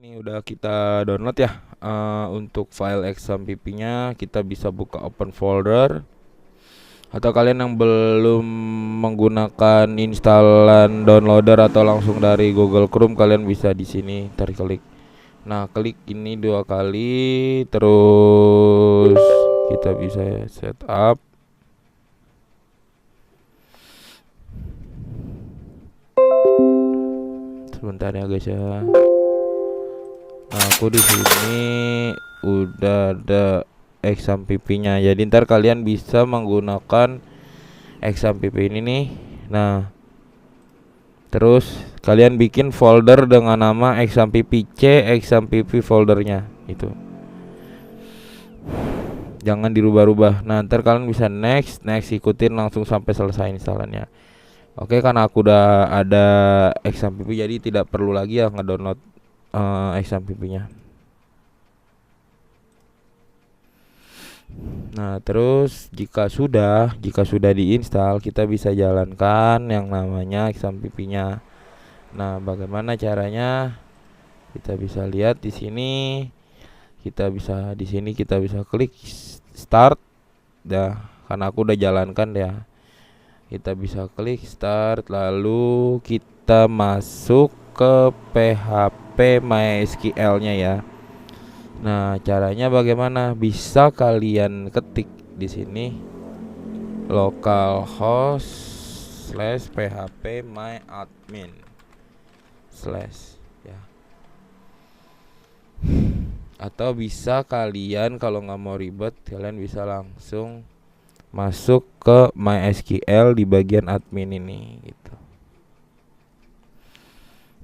Ini udah kita download ya. Untuk file XAMPP-nya kita bisa buka open folder. Atau kalian yang belum menggunakan instalan downloader atau langsung dari Google Chrome, kalian bisa di sini klik. Nah, klik ini 2 kali, terus kita bisa setup. Sebentar ya guys ya. Nah, aku di sini udah ada XAMPP-nya. Jadi ntar kalian bisa menggunakan XAMPP ini nih. Nah, terus kalian bikin folder dengan nama XAMPP-C, XAMPP foldernya itu. Jangan dirubah-rubah. Nah, ntar kalian bisa next ikutin langsung sampai selesai instalannya. Oke, karena aku udah ada XAMPP jadi tidak perlu lagi ya ngedownload XAMPP-nya. Nah, terus jika sudah diinstal, kita bisa jalankan yang namanya XAMPP-nya. Nah, bagaimana caranya? Kita bisa lihat di sini. Kita bisa klik start. Dah, karena aku udah jalankan ya. Kita bisa klik start, lalu kita masuk ke PHP MySQL-nya ya. Nah, caranya bagaimana? Bisa kalian ketik di sini localhost/phpMyAdmin/ ya. Atau bisa kalian kalau nggak mau ribet, kalian bisa langsung masuk ke MySQL di bagian admin ini gitu.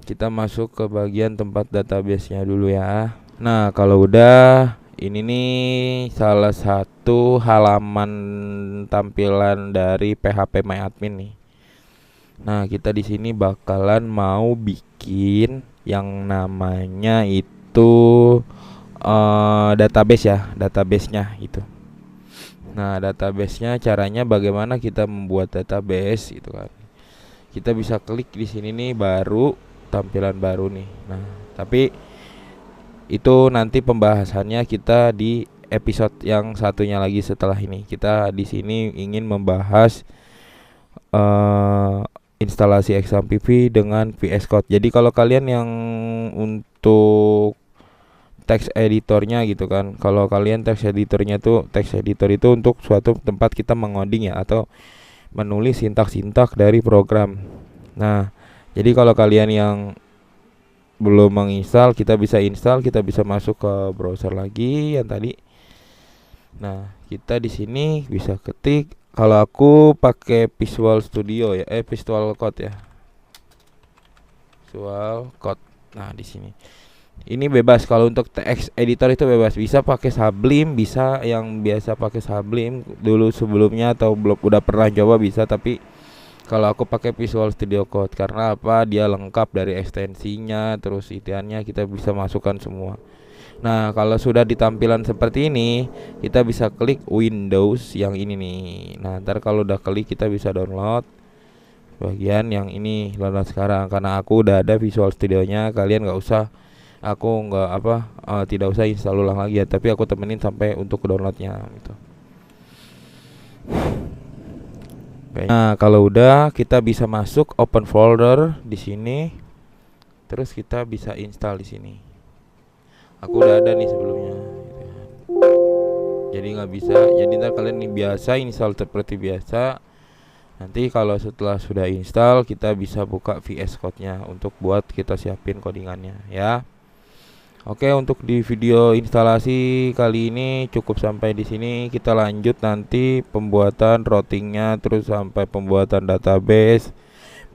Kita masuk ke bagian tempat database-nya dulu ya. Nah, kalau udah ini nih salah satu halaman tampilan dari PHP MyAdmin nih. Nah, kita di sini bakalan mau bikin yang namanya itu database ya, database-nya itu. Nah, database-nya caranya bagaimana kita membuat database gitu kan. Kita bisa klik di sini nih, baru tampilan baru nih. Nah, tapi itu nanti pembahasannya kita di episode yang satunya lagi setelah ini. Kita di sini ingin membahas instalasi XAMPP dengan VS Code. Jadi kalau kalian yang untuk text editornya gitu kan, kalau kalian text editor itu untuk suatu tempat kita mengoding ya, atau menulis sintak-sintak dari program. Nah, jadi kalau kalian yang belum menginstal, kita bisa masuk ke browser lagi yang tadi. Nah, kita di sini bisa ketik, kalau aku pakai Visual Studio ya, Visual Code ya. Visual Code. Nah, di sini. Ini bebas, kalau untuk text editor itu bebas, bisa pakai Sublime, bisa yang biasa pakai Sublime dulu sebelumnya atau belum udah pernah coba bisa, tapi kalau aku pakai Visual Studio Code karena apa? Dia lengkap dari ekstensinya, terus itiannya kita bisa masukkan semua. Nah, kalau sudah di tampilan seperti ini, kita bisa klik Windows yang ini nih. Nah, ntar kalau udah klik kita bisa download bagian yang ini, download sekarang. Karena aku udah ada Visual Studio-nya, kalian nggak usah, tidak usah install ulang lagi ya, tapi aku temenin sampai untuk downloadnya gitu. Nah, kalau udah kita bisa masuk open folder di sini. Terus kita bisa install di sini. Aku udah ada nih sebelumnya. Jadi nggak bisa. Jadi ntar kalian nih biasa install seperti biasa. Nanti kalau setelah sudah install, kita bisa buka VS Code-nya untuk buat kita siapin codingannya ya. Oke, untuk di video instalasi kali ini cukup sampai di sini. Kita lanjut nanti pembuatan routingnya, terus sampai pembuatan database,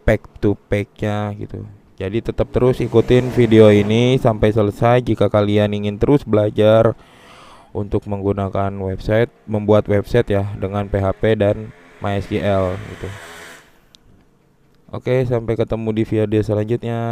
pack to pack-nya gitu. Jadi tetap terus ikutin video ini sampai selesai jika kalian ingin terus belajar untuk menggunakan membuat website ya dengan PHP dan MySQL gitu. Oke, sampai ketemu di video selanjutnya.